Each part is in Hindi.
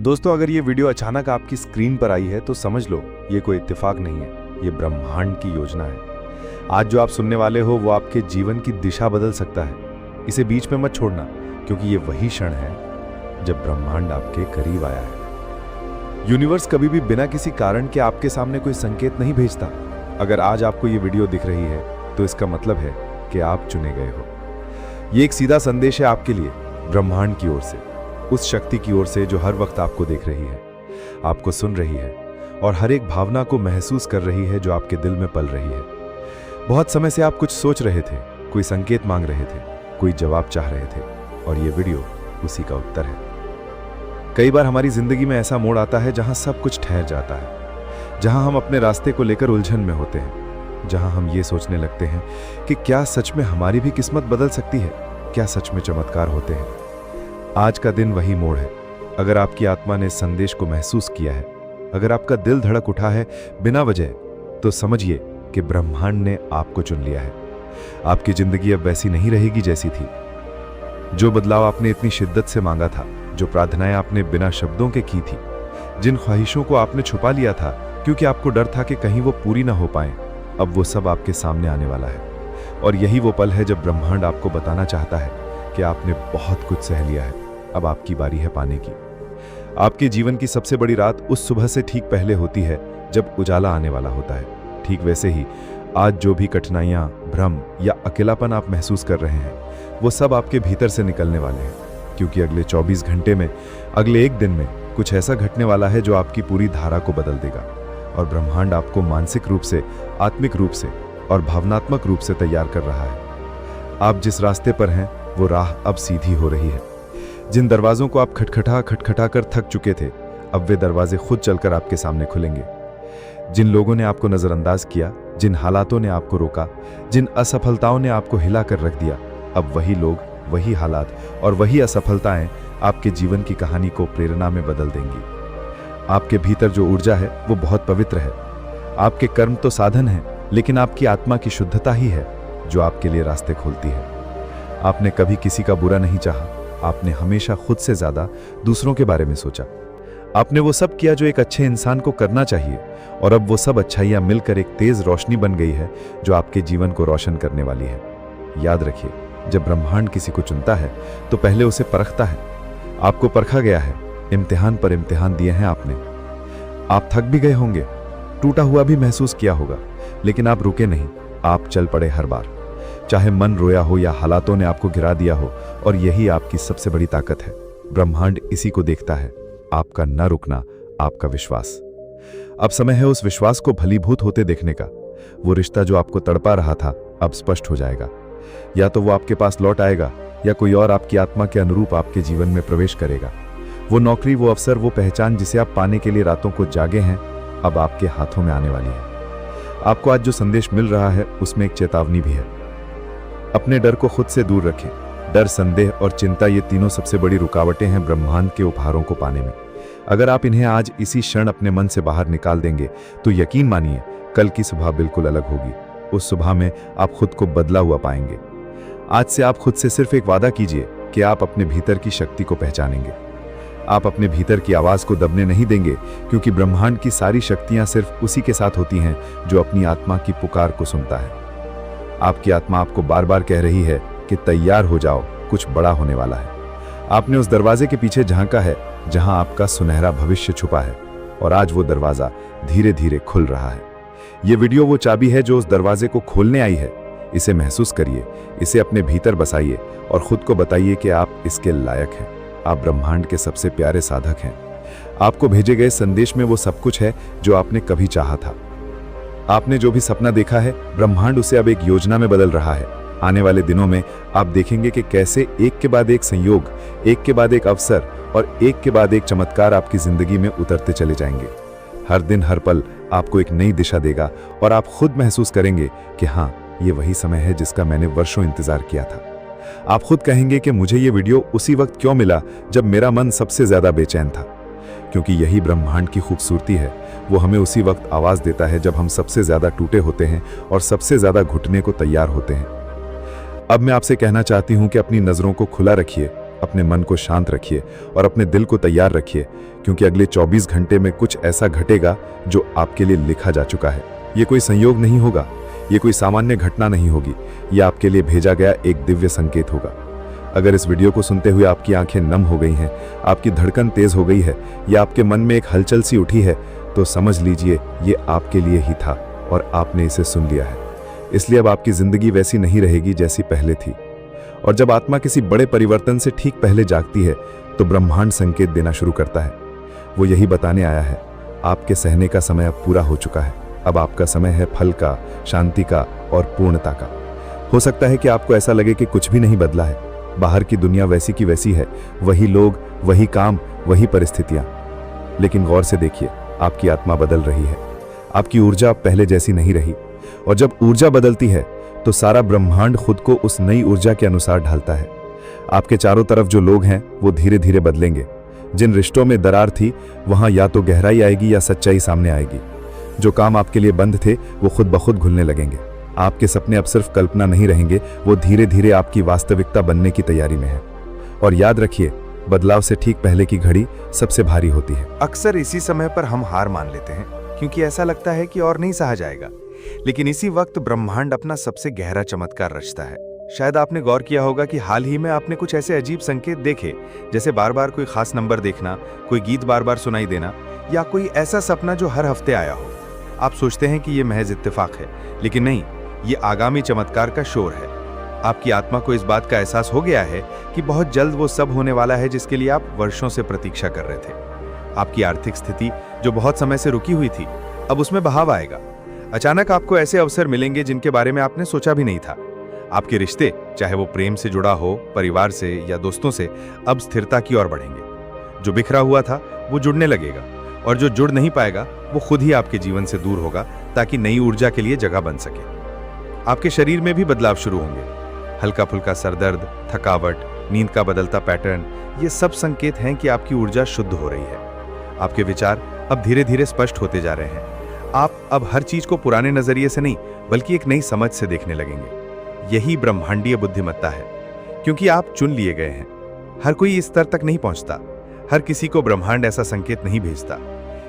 दोस्तों, अगर ये वीडियो अचानक आपकी स्क्रीन पर आई है तो समझ लो ये कोई इत्तेफाक नहीं है, ये ब्रह्मांड की योजना है। आज जो आप सुनने वाले हो वो आपके जीवन की दिशा बदल सकता है। इसे बीच में मत छोड़ना, क्योंकि ये वही क्षण है जब ब्रह्मांड आपके करीब आया है। यूनिवर्स कभी भी बिना किसी कारण के आपके सामने कोई संकेत नहीं भेजता। अगर आज आपको ये वीडियो दिख रही है तो इसका मतलब है कि आप चुने गए हो। ये एक सीधा संदेश है आपके लिए, ब्रह्मांड की ओर से, उस शक्ति की ओर से जो हर वक्त आपको देख रही है, आपको सुन रही है और हर एक भावना को महसूस कर रही है जो आपके दिल में पल रही है। बहुत समय से आप कुछ सोच रहे थे, कोई संकेत मांग रहे थे, कोई जवाब चाह रहे थे, और ये वीडियो उसी का उत्तर है। कई बार हमारी जिंदगी में ऐसा मोड़ आता है जहां सब कुछ ठहर जाता है, जहां हम अपने रास्ते को लेकर उलझन में होते हैं, जहां हम ये सोचने लगते हैं कि क्या सच में हमारी भी किस्मत बदल सकती है, क्या सच में चमत्कार होते हैं। आज का दिन वही मोड़ है। अगर आपकी आत्मा ने इस संदेश को महसूस किया है, अगर आपका दिल धड़क उठा है बिना वजह, तो समझिए कि ब्रह्मांड ने आपको चुन लिया है। आपकी जिंदगी अब वैसी नहीं रहेगी जैसी थी। जो बदलाव आपने इतनी शिद्दत से मांगा था, जो प्रार्थनाएं आपने बिना शब्दों के की थी, जिन ख्वाहिशों को आपने छुपा लिया था क्योंकि आपको डर था कि कहीं वो पूरी ना हो पाए, अब वो सब आपके सामने आने वाला है। और यही वो पल है जब ब्रह्मांड आपको बताना चाहता है कि आपने बहुत कुछ सह लिया है, अब आपकी बारी है पाने की। आपके जीवन की सबसे बड़ी रात उस सुबह से ठीक पहले होती है जब उजाला आने वाला होता है। ठीक वैसे ही आज जो भी कठिनाइयां, भ्रम या अकेलापन आप महसूस कर रहे हैं, वो सब आपके भीतर से निकलने वाले हैं, क्योंकि अगले 24 घंटे में, अगले एक दिन में कुछ ऐसा घटने वाला है जो आपकी पूरी धारा को बदल देगा। और ब्रह्मांड आपको मानसिक रूप से, आत्मिक रूप से और भावनात्मक रूप से तैयार कर रहा है। आप जिस रास्ते पर हैं वो राह अब सीधी हो रही है। जिन दरवाजों को आप खटखटा कर थक चुके थे, अब वे दरवाजे खुद चलकर आपके सामने खुलेंगे। जिन लोगों ने आपको नजरअंदाज किया, जिन हालातों ने आपको रोका, जिन असफलताओं ने आपको हिला कर रख दिया, अब वही लोग, वही हालात और वही असफलताएं आपके जीवन की कहानी को प्रेरणा में बदल देंगी। आपके भीतर जो ऊर्जा है वो बहुत पवित्र है। आपके कर्म तो साधन है, लेकिन आपकी आत्मा की शुद्धता ही है जो आपके लिए रास्ते खोलती है। आपने कभी किसी का बुरा नहीं चाहा, आपने हमेशा खुद से ज्यादा दूसरों के बारे में सोचा। आपने वो सब किया जो एक अच्छे इंसान को करना चाहिए, और अब वो सब अच्छाइयां मिलकर एक तेज रोशनी बन गई है जो आपके जीवन को रोशन करने वाली है। याद रखिए, जब ब्रह्मांड किसी को चुनता है तो पहले उसे परखता है। आपको परखा गया है, इम्तिहान पर इम्तिहान दिए हैं आपने। आप थक भी गए होंगे, टूटा हुआ भी महसूस किया होगा, लेकिन आप रुके नहीं, आप चल पड़े हर बार, चाहे मन रोया हो या हालातों ने आपको गिरा दिया हो। और यही आपकी सबसे बड़ी ताकत है। ब्रह्मांड इसी को देखता है, आपका न रुकना, आपका विश्वास। अब समय है उस विश्वास को भलीभूत होते देखने का। वो रिश्ता जो आपको तड़पा रहा था अब स्पष्ट हो जाएगा। या तो वो आपके पास लौट आएगा, या कोई और आपकी आत्मा के अनुरूप आपके जीवन में प्रवेश करेगा। वो नौकरी, वो अवसर, वो पहचान जिसे आप पाने के लिए रातों को जागे हैं, अब आपके हाथों में आने वाली है। आपको आज जो संदेश मिल रहा है उसमें एक चेतावनी भी है। अपने डर को खुद से दूर रखें। डर, संदेह और चिंता, ये तीनों सबसे बड़ी रुकावटें हैं ब्रह्मांड के उपहारों को पाने में। अगर आप इन्हें आज इसी क्षण अपने मन से बाहर निकाल देंगे तो यकीन मानिए, कल की सुबह बिल्कुल अलग होगी। उस सुबह में आप खुद को बदला हुआ पाएंगे। आज से आप खुद से सिर्फ एक वादा कीजिए कि आप अपने भीतर की शक्ति को पहचानेंगे। आप अपने भीतर की आवाज को दबने नहीं देंगे, क्योंकि ब्रह्मांड की सारी शक्तियां सिर्फ उसी के साथ होती हैं जो अपनी आत्मा की पुकार को सुनता है। आपकी आत्मा आपको बार बार कह रही है कि तैयार हो जाओ, कुछ बड़ा होने वाला है। आपने उस दरवाजे के पीछे झांका है जहां आपका सुनहरा भविष्य छुपा है, और आज वो दरवाजा धीरे धीरे खुल रहा है। ये वीडियो वो चाबी है जो उस दरवाजे को खोलने आई है। इसे महसूस करिए, इसे अपने भीतर बसाइए और खुद को बताइए कि आप इसके लायक हैं। आप ब्रह्मांड के सबसे प्यारे साधक हैं। आपको भेजे गए संदेश में वो सब कुछ है जो आपने कभी चाहा था। आपने जो भी सपना देखा है, ब्रह्मांड उसे अब एक योजना में बदल रहा है। आने वाले दिनों में आप देखेंगे कि कैसे एक के बाद एक संयोग, एक के बाद एक अवसर और एक के बाद एक चमत्कार आपकी जिंदगी में उतरते चले जाएंगे। हर दिन, हर पल आपको एक नई दिशा देगा, और आप खुद महसूस करेंगे कि हाँ, ये वही समय है जिसका मैंने वर्षों इंतजार किया था। आप खुद कहेंगे कि मुझे ये वीडियो उसी वक्त क्यों मिला जब मेरा मन सबसे ज्यादा बेचैन था। क्योंकि यही ब्रह्मांड की खूबसूरती है। वो हमें उसी वक्त आवाज देता है जब हम सबसे ज्यादा टूटे होते हैं और सबसे ज्यादा घुटने को तैयार होते हैं। अब मैं आपसे कहना चाहती हूं कि अपनी नजरों को खुला रखिए, अपने मन को शांत रखिए और अपने दिल को तैयार रखिए, क्योंकि अगले 24 घंटे में कुछ ऐसा घटेगा जो आपके लिए लिखा जा चुका है। ये कोई संयोग नहीं होगा, ये कोई सामान्य घटना नहीं होगी, ये आपके लिए भेजा गया एक दिव्य संकेत होगा। अगर इस वीडियो को सुनते हुए आपकी आंखें नम हो गई हैं, आपकी धड़कन तेज हो गई है या आपके मन में एक हलचल सी उठी है, तो समझ लीजिए ये आपके लिए ही था और आपने इसे सुन लिया है। इसलिए अब आपकी जिंदगी वैसी नहीं रहेगी जैसी पहले थी। और जब आत्मा किसी बड़े परिवर्तन से ठीक पहले जागती है तो ब्रह्मांड संकेत देना शुरू करता है। वो यही बताने आया है, आपके सहने का समय अब पूरा हो चुका है। अब आपका समय है फल का, शांति का और पूर्णता का। हो सकता है कि आपको ऐसा लगे कि कुछ भी नहीं बदला है, बाहर की दुनिया वैसी की वैसी है, वही लोग, वही काम, वही परिस्थितियां। लेकिन गौर से देखिए, आपकी आत्मा बदल रही है। आपकी ऊर्जा अब पहले जैसी नहीं रही, और जब ऊर्जा बदलती है तो सारा ब्रह्मांड खुद को उस नई ऊर्जा के अनुसार ढालता है। आपके चारों तरफ जो लोग हैं वो धीरे धीरे बदलेंगे। जिन रिश्तों में दरार थी वहां या तो गहराई आएगी या सच्चाई सामने आएगी। जो काम आपके लिए बंद थे वो खुद ब खुद खुलने लगेंगे। आपके सपने अब सिर्फ कल्पना नहीं रहेंगे, वो धीरे धीरे आपकी वास्तविकता बनने की तैयारी में है। और याद रखिए, बदलाव से ठीक पहले की घड़ी सबसे भारी होती है। अक्सर इसी समय पर हम हार मान लेते हैं, क्योंकि ऐसा लगता है कि और नहीं सहा जाएगा। लेकिन इसी वक्त ब्रह्मांड अपना सबसे गहरा चमत्कार रचता है। शायद आपने गौर किया होगा कि हाल ही में आपने कुछ ऐसे अजीब संकेत देखे, जैसे बार बार कोई खास नंबर देखना, कोई गीत बार बार सुनाई देना, या कोई ऐसा सपना जो हर हफ्ते आया हो। आप सोचते हैं कि यह महज इत्तेफाक है, लेकिन नहीं, ये आगामी चमत्कार का शोर है। आपकी आत्मा को इस बात का एहसास हो गया है कि बहुत जल्द वो सब होने वाला है जिसके लिए आप वर्षों से प्रतीक्षा कर रहे थे। आपकी आर्थिक स्थिति जो बहुत समय से रुकी हुई थी, अब उसमें बहाव आएगा। अचानक आपको ऐसे अवसर मिलेंगे जिनके बारे में आपने सोचा भी नहीं था। आपके रिश्ते, चाहे वो प्रेम से जुड़ा हो, परिवार से या दोस्तों से, अब स्थिरता की ओर बढ़ेंगे। जो बिखरा हुआ था वो जुड़ने लगेगा, और जो जुड़ नहीं पाएगा वो खुद ही आपके जीवन से दूर होगा, ताकि नई ऊर्जा के लिए जगह बन सके। आपके शरीर में भी बदलाव शुरू होंगे। हल्का फुल्का सरदर्द, थकावट, नींद का बदलता पैटर्न, ये सब संकेत हैं कि आपकी ऊर्जा शुद्ध हो रही है। आपके विचार अब धीरे धीरे स्पष्ट होते जा रहे हैं। आप अब हर चीज को पुराने नजरिए से नहीं, बल्कि एक नई समझ से देखने लगेंगे। यही ब्रह्मांडीय बुद्धिमत्ता है, क्योंकि आप चुन लिए गए हैं। हर कोई इस स्तर तक नहीं पहुंचता, हर किसी को ब्रह्मांड ऐसा संकेत नहीं भेजता।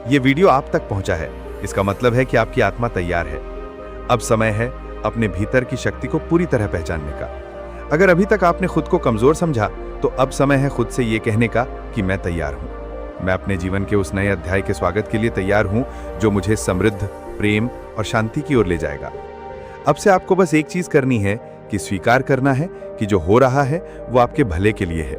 ये वीडियो आप तक पहुंचा है, इसका मतलब है कि आपकी आत्मा तैयार है। अब समय है अपने भीतर की शक्ति को पूरी तरह पहचानने का। अगर अभी तक आपने खुद को कमजोर समझा, तो अब समय है खुद से ये कहने का कि मैं तैयार हूं। मैं अपने जीवन के उस नए अध्याय के स्वागत के लिए तैयार हूं, जो मुझे समृद्ध, प्रेम और शांति की ओर ले जाएगा। अब से आपको बस एक चीज करनी है कि स्वीकार करना है कि जो हो रहा है वो आपके भले के लिए है,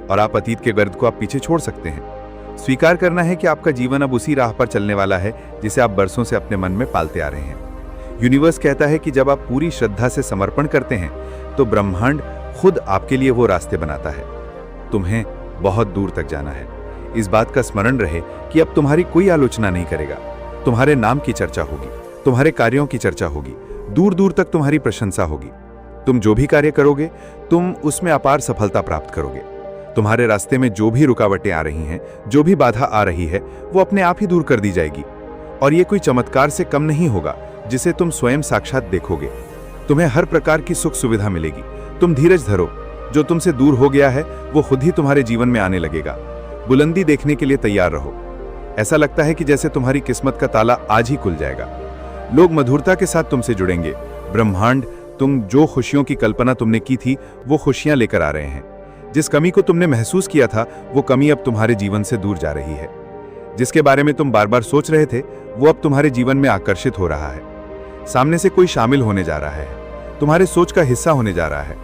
और आप अतीत के गर्द को आप पीछे छोड़ सकते हैं। स्वीकार करना है कि आपका जीवन अब उसी राह पर चलने वाला है जिसे आप बरसों से अपने मन में पालते आ रहे हैं। यूनिवर्स कहता है कि जब आप पूरी श्रद्धा से समर्पण करते हैं तो ब्रह्मांड खुद आपके लिए वो रास्ते बनाता है। तुम्हें बहुत दूर तक जाना है। इस बात का स्मरण रहे कि अब तुम्हारी कोई आलोचना नहीं करेगा। तुम्हारे नाम की चर्चा होगी, तुम्हारे कार्यों की चर्चा होगी, दूर दूर तक तुम्हारी प्रशंसा होगी। तुम जो भी कार्य करोगे, तुम उसमें अपार सफलता प्राप्त करोगे। तुम्हारे रास्ते में जो भी रुकावटें आ रही हैं, जो भी बाधा आ रही है, वो अपने आप ही दूर कर दी जाएगी। और ये कोई चमत्कार से कम नहीं होगा जिसे तुम स्वयं साक्षात देखोगे। तुम्हें हर प्रकार की सुख सुविधा मिलेगी। तुम धीरज धरो, जो तुमसे दूर हो गया है वो खुद ही तुम्हारे जीवन में आने लगेगा। बुलंदी देखने के लिए तैयार रहो। ऐसा लगता है कि जैसे तुम्हारी किस्मत का ताला आज ही खुल जाएगा। लोग मधुरता के साथ तुमसे जुड़ेंगे। ब्रह्मांड तुम जो खुशियों की कल्पना तुमने की थी वो खुशियां लेकर आ रहे हैं। जिस कमी को तुमने महसूस किया था वो कमी अब तुम्हारे जीवन से दूर जा रही है। जिसके बारे में तुम बार बार सोच रहे थे वो अब तुम्हारे जीवन में आकर्षित हो रहा है। सामने से कोई शामिल होने जा रहा है, तुम्हारे सोच का हिस्सा होने जा रहा है।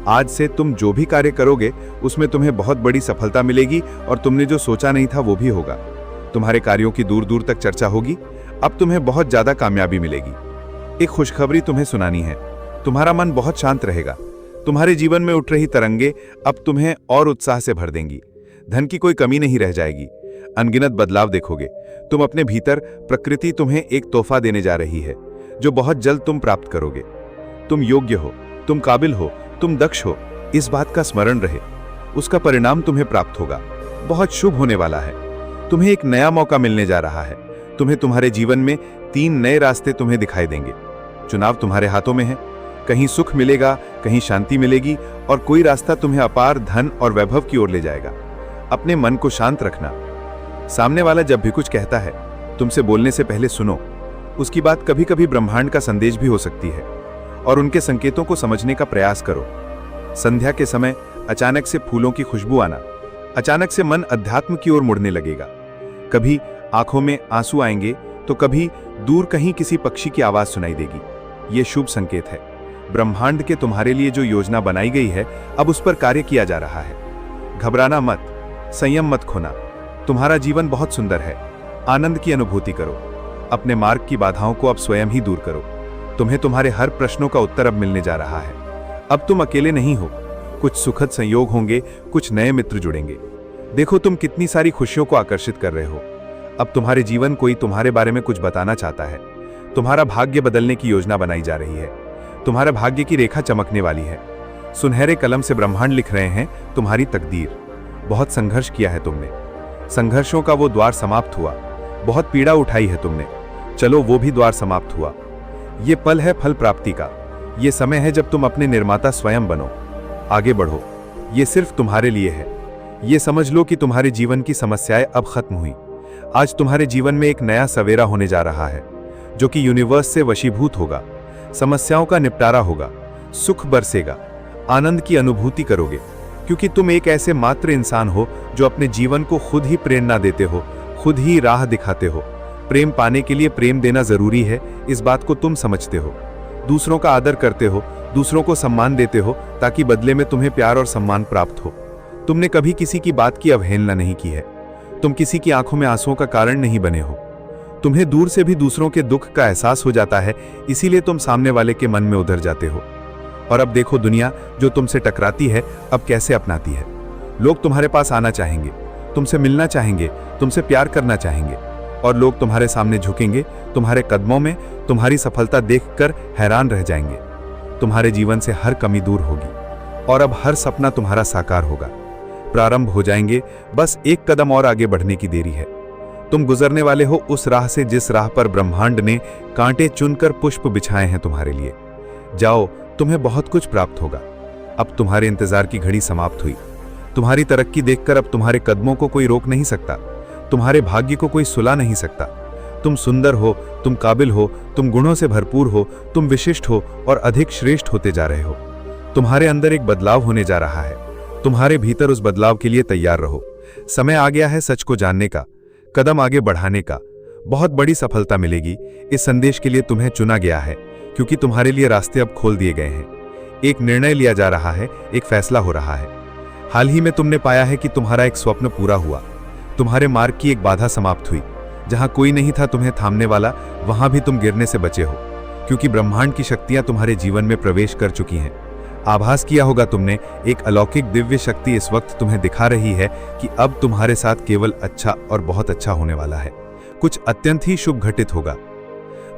आज से तुम जो भी कार्य करोगे उसमें तुम्हें बहुत बड़ी सफलता मिलेगी, और तुमने जो सोचा नहीं था वो भी होगा। तुम्हारे कार्यों की दूर दूर तक चर्चा होगी। अब तुम्हें बहुत ज्यादा कामयाबी मिलेगी। एक खुशखबरी तुम्हें सुनानी है। तुम्हारा मन बहुत शांत रहेगा। तुम्हारे जीवन में उठ रही तरंगे अब तुम्हें और उत्साह से भर देंगी। धन की कोई कमी नहीं रह जाएगी। अनगिनत बदलाव देखोगे। तुम अपने भीतर, प्रकृति तुम्हें एक तोहफा देने जा रही है जो बहुत जल्द तुम प्राप्त करोगे। तुम योग्य हो, तुम काबिल हो, तुम दक्ष हो। इस बात का स्मरण रहे। उसका परिणाम तुम्हें प्राप्त होगा। बहुत शुभ होने वाला है। तुम्हें एक नया मौका मिलने जा रहा है। तुम्हें तुम्हारे जीवन में 3 नए रास्ते तुम्हें दिखाई देंगे। चुनाव तुम्हारे हाथों में है। कहीं सुख मिलेगा, कहीं शांति मिलेगी और कोई रास्ता तुम्हें अपार धन और वैभव की ओर ले जाएगा। अपने मन को शांत रखना। सामने वाला जब भी कुछ कहता है, तुमसे बोलने से पहले सुनो। उसकी बात कभी कभी ब्रह्मांड का संदेश भी हो सकती है और उनके संकेतों को समझने का प्रयास करो। संध्या के समय अचानक से फूलों की खुशबू आना, अचानक से मन अध्यात्म की ओर मुड़ने लगेगा। कभी आंखों में आंसू आएंगे तो कभी दूर कहीं किसी पक्षी की आवाज सुनाई देगी। ये शुभ संकेत है। ब्रह्मांड के तुम्हारे लिए जो योजना बनाई गई है, अब उस पर कार्य किया जा रहा है। घबराना मत, संयम मत खोना। तुम्हारा जीवन बहुत सुंदर है। आनंद की अनुभूति करो। अपने मार्ग की बाधाओं को अब स्वयं ही दूर करो। तुम्हें तुम्हारे हर प्रश्नों का उत्तर अब मिलने जा रहा है। अब तुम अकेले नहीं हो। कुछ सुखद संयोग होंगे, कुछ नए मित्र जुड़ेंगे। देखो तुम कितनी सारी खुशियों को आकर्षित कर रहे हो। अब तुम्हारे जीवन कोई तुम्हारे बारे में कुछ बताना चाहता है। तुम्हारा भाग्य बदलने की योजना बनाई जा रही है। तुम्हारा भाग्य की रेखा चमकने वाली है। सुनहरे कलम से ब्रह्मांड लिख रहे हैं तुम्हारी तकदीर। बहुत संघर्ष किया है तुमने। संघर्षों का वो द्वार समाप्त हुआ। बहुत पीड़ा उठाई है तुमने। चलो वो भी द्वार समाप्त हुआ। ये पल है फल प्राप्ति का। ये समय है जब तुम अपने निर्माता स्वयं बनो। आगे बढ़ो। ये सिर्फ तुम्हारे लिए है। ये समझ लो कि तुम्हारे जीवन की समस्याएं अब खत्म हुई। आज तुम्हारे जीवन में एक नया सवेरा होने जा रहा है, जो कि यूनिवर्स से वशीभूत होगा। समस्याओं का निपटारा होगा। सुख बरसेगा। आनंद की अनुभूति करोगे, क्योंकि तुम एक ऐसे मात्र इंसान हो जो अपने जीवन को खुद ही प्रेरणा देते हो, खुद ही राह दिखाते हो। प्रेम पाने के लिए प्रेम देना जरूरी है, इस बात को तुम समझते हो। दूसरों का आदर करते हो, दूसरों को सम्मान देते हो, ताकि बदले में तुम्हें प्यार और सम्मान प्राप्त हो। तुमने कभी किसी की बात की अवहेलना नहीं की है। तुम किसी की आंखों में आंसुओं का कारण नहीं बने हो। तुम्हें दूर से भी दूसरों के दुख का एहसास हो जाता है, इसीलिए तुम सामने वाले के मन में उधर जाते हो। और अब देखो दुनिया जो तुमसे टकराती है अब कैसे अपनाती है। लोग तुम्हारे पास आना चाहेंगे, तुमसे मिलना चाहेंगे, तुमसे प्यार करना चाहेंगे, और लोग तुम्हारे सामने झुकेंगे। तुम्हारे कदमों में तुम्हारी सफलता देखकर हैरान रह जाएंगे। तुम्हारे जीवन से हर कमी दूर होगी और अब हर सपना तुम्हारा साकार होगा। प्रारंभ हो जाएंगे, बस एक कदम और आगे बढ़ने की देरी है। तुम गुजरने वाले हो उस राह से जिस राह पर ब्रह्मांड ने कांटे चुनकर पुष्प बिछाए हैं तुम्हारे लिए। जाओ, तुम्हें बहुत कुछ प्राप्त होगा। अब तुम्हारे इंतजार की घड़ी समाप्त हुई। तुम्हारी तरक्की देखकर अब तुम्हारे कदमों को कोई रोक नहीं सकता। तुम्हारे भाग्य को कोई सुला नहीं सकता। तुम सुंदर हो, तुम काबिल हो, तुम गुणों से भरपूर हो, तुम विशिष्ट हो और अधिक श्रेष्ठ होते जा रहे हो। तुम्हारे अंदर एक बदलाव होने जा रहा है। तुम्हारे भीतर उस बदलाव के लिए तैयार रहो। समय आ गया है सच को जानने का, कदम आगे बढ़ाने का। बहुत बड़ी सफलता मिलेगी। इस संदेश के लिए तुम्हें चुना गया है, क्योंकि तुम्हारे लिए रास्ते अब खोल दिए गए हैं। एक निर्णय लिया जा रहा है, एक फैसला हो रहा है। हाल ही में तुमने पाया है कि तुम्हारा एक स्वप्न पूरा हुआ। तुम्हारे मार्ग की एक बाधा समाप्त हुई। जहां कोई नहीं था तुम्हें थामने वाला, वहां भी तुम गिरने से बचे हो, क्योंकि ब्रह्मांड की शक्तियां तुम्हारे जीवन में प्रवेश कर चुकी हैं। आभास किया होगा तुमने, एक अलौकिक दिव्य शक्ति इस वक्त तुम्हें दिखा रही है कि अब तुम्हारे साथ केवल अच्छा और बहुत अच्छा होने वाला है। कुछ अत्यंत ही शुभ घटित होगा।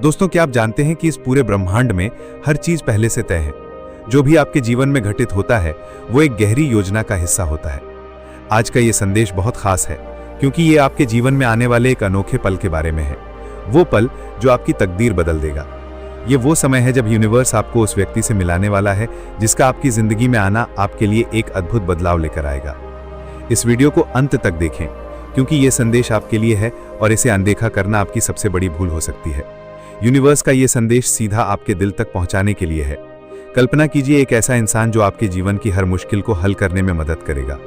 दोस्तों, क्या आप जानते हैं कि इस पूरे ब्रह्मांड में हर चीज पहले से तय है। जो भी आपके जीवन में घटित होता है वो एक गहरी योजना का हिस्सा होता है। आज का ये संदेश बहुत खास है, क्योंकि ये आपके जीवन में आने वाले एक अनोखे पल के बारे में है। वो पल जो आपकी तकदीर बदल देगा। ये वो समय है जब यूनिवर्स आपको उस व्यक्ति से मिलाने वाला है जिसका आपकी जिंदगी में आना आपके लिए एक अद्भुत बदलाव लेकर आएगा। इस वीडियो को अंत तक देखें, क्योंकि ये संदेश आपके लिए है और इसे अनदेखा करना आपकी सबसे बड़ी भूल हो सकती है। यूनिवर्स का ये संदेश सीधा आपके दिल तक पहुंचाने के लिए है। कल्पना कीजिए एक ऐसा इंसान जो आपके जीवन की हर मुश्किल को हल करने में मदद करेगा।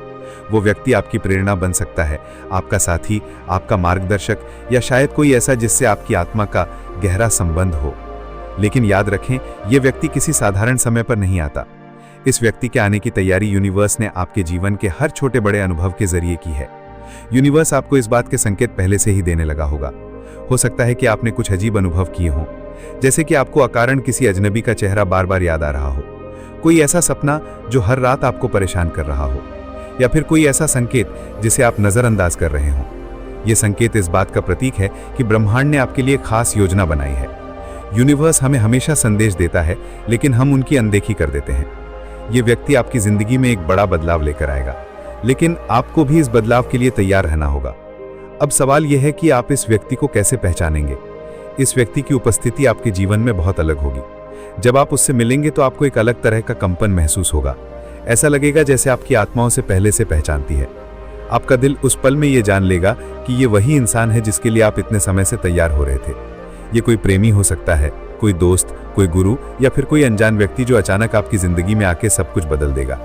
वो व्यक्ति आपकी प्रेरणा बन सकता है, आपका साथी, आपका मार्गदर्शक, या शायद कोई ऐसा जिससे आपकी आत्मा का गहरा संबंध हो। लेकिन याद रखें, यह व्यक्ति किसी साधारण समय पर नहीं आता। इस व्यक्ति के आने की तैयारी यूनिवर्स ने आपके जीवन के हर छोटे बड़े अनुभव के जरिए की है। यूनिवर्स आपको इस बात के संकेत पहले से ही देने लगा होगा। हो सकता है कि आपने कुछ अजीब अनुभव किए हों, जैसे कि आपको अकारण किसी अजनबी का चेहरा बार बार याद आ रहा हो, कोई ऐसा सपना जो हर रात आपको परेशान कर रहा हो, या फिर कोई ऐसा संकेत जिसे आप नजरअंदाज कर रहे हों। यह संकेत इस बात का प्रतीक है कि ब्रह्मांड ने आपके लिए खास योजना बनाई है। यूनिवर्स हमें हमेशा संदेश देता है, लेकिन हम उनकी अनदेखी कर देते हैं। यह व्यक्ति आपकी जिंदगी में एक बड़ा बदलाव लेकर आएगा, लेकिन आपको भी इस बदलाव के लिए तैयार रहना होगा। अब सवाल यह है कि आप इस व्यक्ति को कैसे पहचानेंगे। इस व्यक्ति की उपस्थिति आपके जीवन में बहुत अलग होगी। जब आप उससे मिलेंगे तो आपको एक अलग तरह का कंपन महसूस होगा। ऐसा लगेगा जैसे आपकी आत्माओं से पहले से पहचानती है। आपका दिल उस पल में ये जान लेगा कि ये वही इंसान है जिसके लिए आप इतने समय से तैयार हो रहे थे। ये कोई प्रेमी हो सकता है, कोई दोस्त, कोई गुरु या फिर कोई अनजान व्यक्ति जो अचानक आपकी जिंदगी में आके सब कुछ बदल देगा।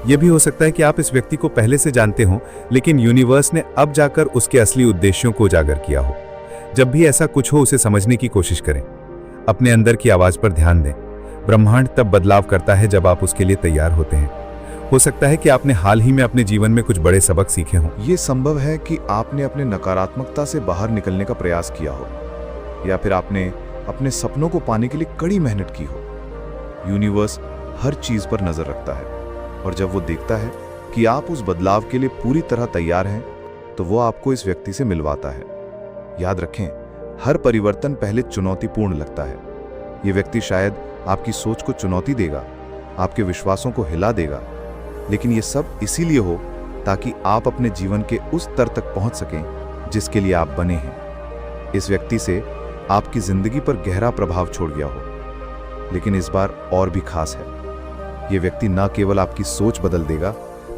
यह भी हो सकता है कि आप इस व्यक्ति को पहले से जानते हो, लेकिन यूनिवर्स ने अब जाकर उसके असली उद्देश्यों को उजागर किया हो। जब भी ऐसा कुछ हो, उसे समझने की कोशिश करें। अपने अंदर की आवाज पर ध्यान दें। ब्रह्मांड तब बदलाव करता है जब आप उसके लिए तैयार होते हैं। हो सकता है कि आपने हाल ही में अपने जीवन में कुछ बड़े सबक सीखे हों। ये संभव है कि आपने अपने नकारात्मकता से बाहर निकलने का प्रयास किया हो, या फिर आपने अपने सपनों को पाने के लिए कड़ी मेहनत की हो। यूनिवर्स हर चीज पर नजर रखता है, और जब वो देखता है कि आप उस बदलाव के लिए पूरी तरह तैयार हैं, तो वो आपको इस व्यक्ति से मिलवाता है। याद रखें, हर परिवर्तन पहले चुनौतीपूर्ण लगता है। ये व्यक्ति शायद आपकी सोच को चुनौती देगा, आपके विश्वासों को हिला देगा, लेकिन ये सब इसीलिए हो ताकि आप अपने जीवन के उस स्तर तक पहुंच सकें जिसके लिए आप बने हैं। इस व्यक्ति से आपकी जिंदगी पर गहरा प्रभाव छोड़ गया हो, लेकिन इस बार और भी खास है। यह व्यक्ति न केवल आपकी सोच बदल देगा,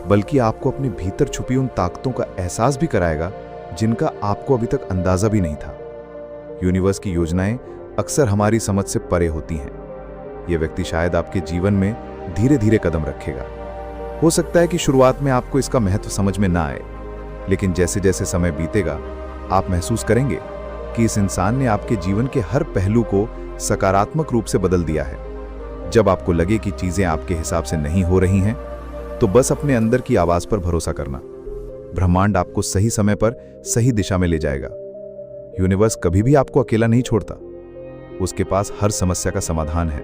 बल्कि आपको अपने भीतर छुपी उन ताकतों का एहसास भी कराएगा जिनका आपको अभी तक अंदाजा भी नहीं था। यूनिवर्स की योजनाएं अक्सर हमारी समझ से परे होती हैं। यह व्यक्ति शायद आपके जीवन में धीरे धीरे कदम रखेगा। हो सकता है कि शुरुआत में आपको इसका महत्व समझ में ना आए, लेकिन जैसे जैसे समय बीतेगा, आप महसूस करेंगे कि इस इंसान ने आपके जीवन के हर पहलू को सकारात्मक रूप से बदल दिया है। जब आपको लगे कि चीजें आपके हिसाब से नहीं हो रही हैं, तो बस अपने अंदर की आवाज पर भरोसा करना। ब्रह्मांड आपको सही समय पर सही दिशा में ले जाएगा। यूनिवर्स कभी भी आपको अकेला नहीं छोड़ता। उसके पास हर समस्या का समाधान है,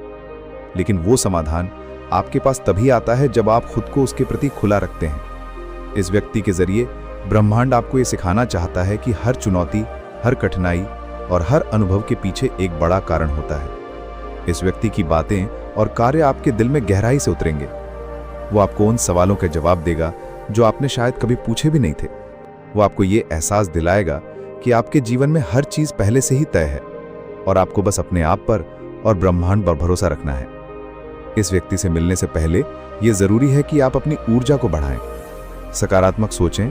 लेकिन वो समाधान आपके पास तभी आता है जब आप खुद को उसके प्रति खुला रखते हैं। इस व्यक्ति के जरिए ब्रह्मांड आपको ये सिखाना चाहता है कि हर चुनौती, हर कठिनाई और हर अनुभव के पीछे एक बड़ा कारण होता है। इस व्यक्ति की बातें और कार्य आपके दिल में गहराई से उतरेंगे। वो आपको उन सवालों के जवाब देगा जो आपने शायद कभी पूछे भी नहीं थे। वो आपको ये एहसास दिलाएगा कि आपके जीवन में हर चीज पहले से ही तय है और आपको बस अपने आप पर और ब्रह्मांड पर भरोसा रखना है। इस व्यक्ति से मिलने से पहले यह जरूरी है कि आप अपनी ऊर्जा को बढ़ाएं, सकारात्मक सोचें,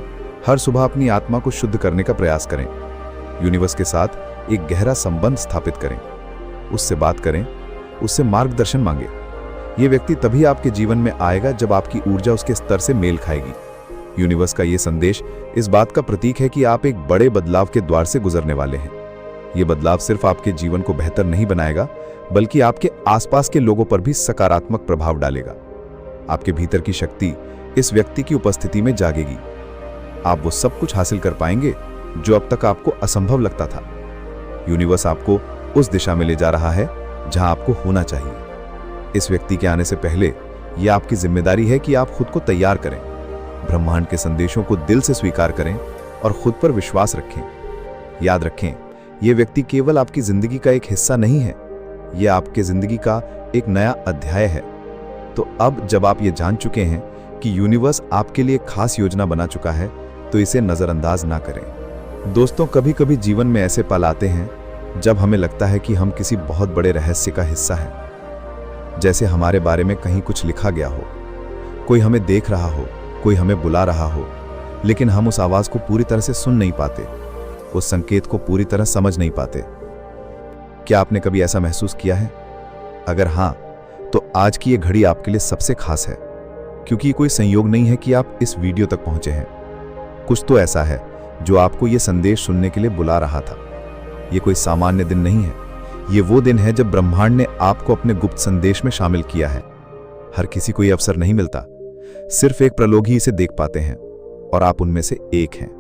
हर सुबह अपनी आत्मा को शुद्ध करने का प्रयास करें, यूनिवर्स के साथ एक गहरा संबंध स्थापित करें, उससे बात करें, उससे मार्गदर्शन मांगे। यह व्यक्ति तभी आपके जीवन में आएगा जब आपकी ऊर्जा उसके स्तर से मेल खाएगी। यूनिवर्स का यह संदेश इस बात का प्रतीक है कि आप एक बड़े बदलाव के द्वार से गुजरने वाले हैं। यह बदलाव सिर्फ आपके जीवन को बेहतर नहीं बनाएगा, बल्कि आपके आसपास के लोगों पर भी सकारात्मक प्रभाव डालेगा। आपके भीतर की शक्ति इस व्यक्ति की उपस्थिति में जागेगी। आप वो सब कुछ हासिल कर पाएंगे जो अब तक आपको असंभव लगता था। यूनिवर्स आपको उस दिशा में ले जा रहा है जहां आपको होना चाहिए। इस व्यक्ति के आने से पहले यह आपकी जिम्मेदारी है कि आप खुद को तैयार करें, ब्रह्मांड के संदेशों को दिल से स्वीकार करें और खुद पर विश्वास रखें। याद रखें, यह व्यक्ति केवल आपकी जिंदगी का एक हिस्सा नहीं है, यह आपके जिंदगी का एक नया अध्याय है। तो अब जब आप ये जान चुके हैं कि यूनिवर्स आपके लिए खास योजना बना चुका है, तो इसे नजरअंदाज ना करें। दोस्तों, कभी कभी जीवन में ऐसे पल आते हैं जब हमें लगता है कि हम किसी बहुत बड़े रहस्य का हिस्सा हैं, जैसे हमारे बारे में कहीं कुछ लिखा गया हो, कोई हमें देख रहा हो, कोई हमें बुला रहा हो, लेकिन हम उस आवाज को पूरी तरह से सुन नहीं पाते, उस संकेत को पूरी तरह समझ नहीं पाते। क्या आपने कभी ऐसा महसूस किया है? अगर हां, तो आज की ये घड़ी आपके लिए सबसे खास है, क्योंकि ये कोई संयोग नहीं है कि आप इस वीडियो तक पहुंचे हैं। कुछ तो ऐसा है जो आपको ये संदेश सुनने के लिए बुला रहा था। ये कोई सामान्य दिन नहीं है, ये वो दिन है जब ब्रह्मांड ने आपको अपने गुप्त संदेश में शामिल किया है। हर किसी को ये अवसर नहीं मिलता, सिर्फ एक प्रलोग ही इसे देख पाते हैं, और आप उनमें से एक हैं।